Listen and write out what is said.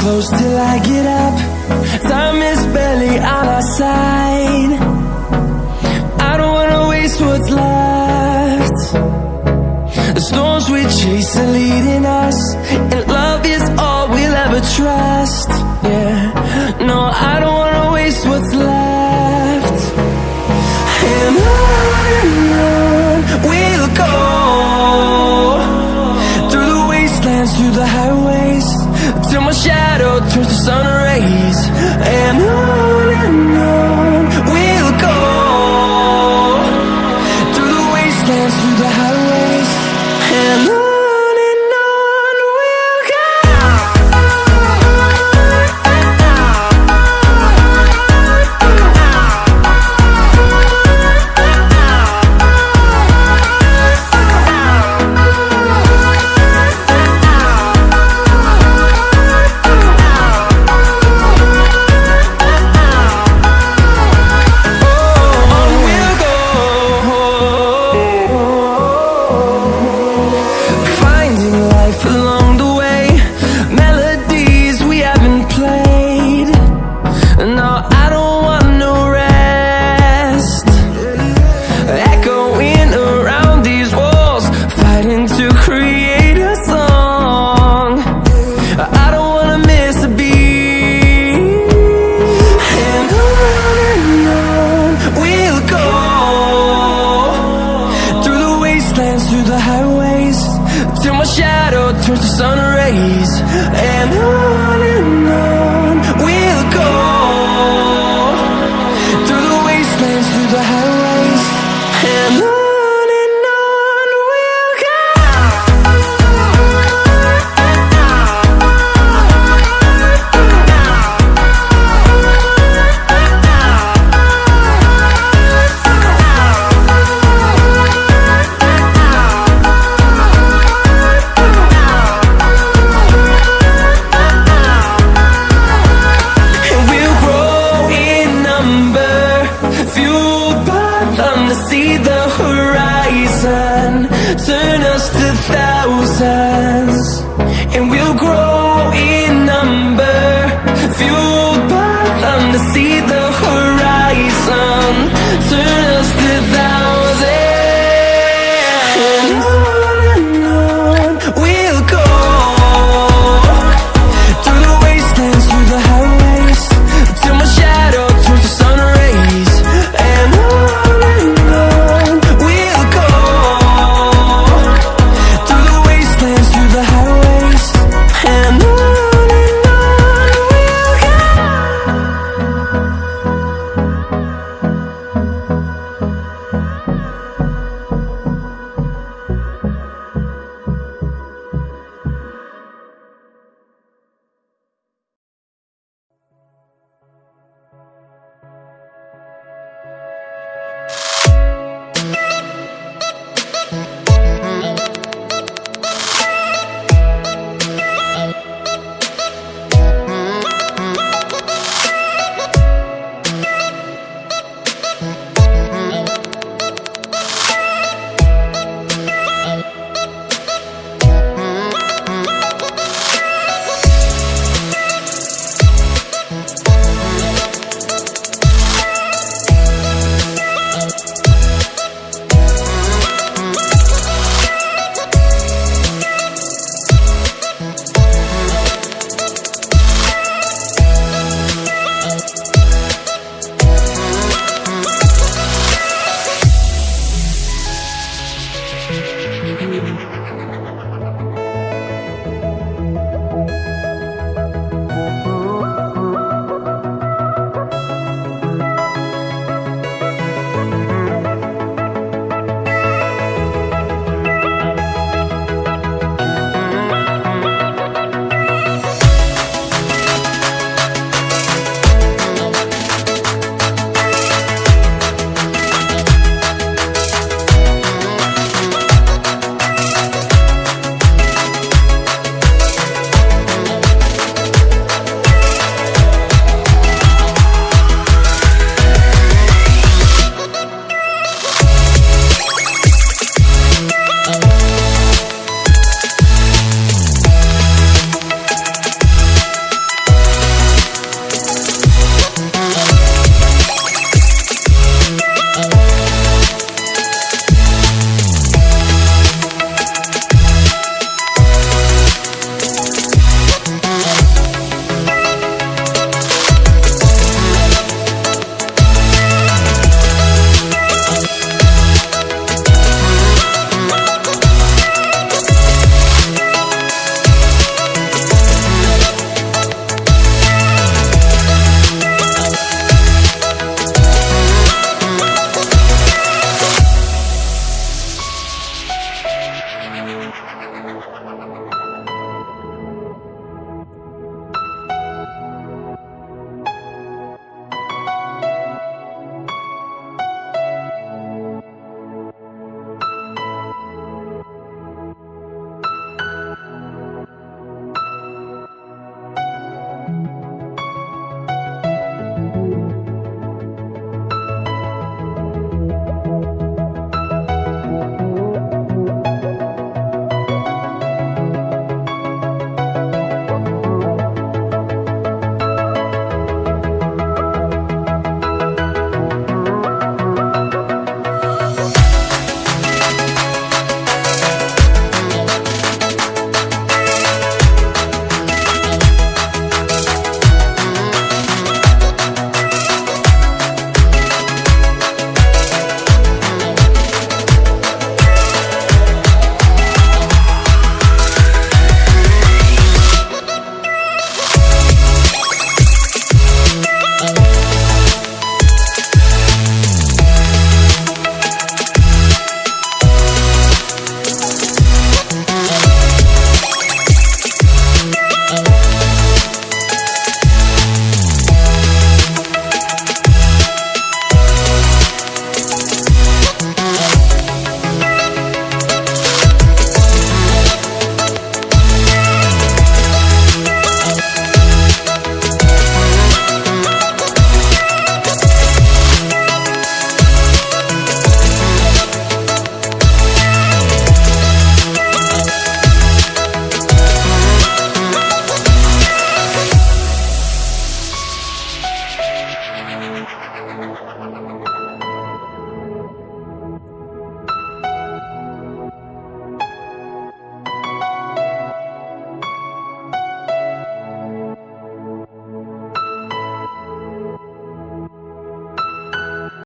close till I get up. Time is barely on our side. I don't wanna waste what's left. The storms we chase are leading us, and love is all we'll ever trust. Yeah, no, I don't wanna waste what's left. And on we'll go, through the wastelands, through the highways, till my shadow turns to sun rays. And on we'll go, through the wastelands, through the highways, and on we'll go. Through the highways, till my shadow turns to sun rays. And on we'll go, through the wastelands, through the highways, and on we'll go. See the horizon, turn us to thousands, and we'll grow in number, fueled by them to see the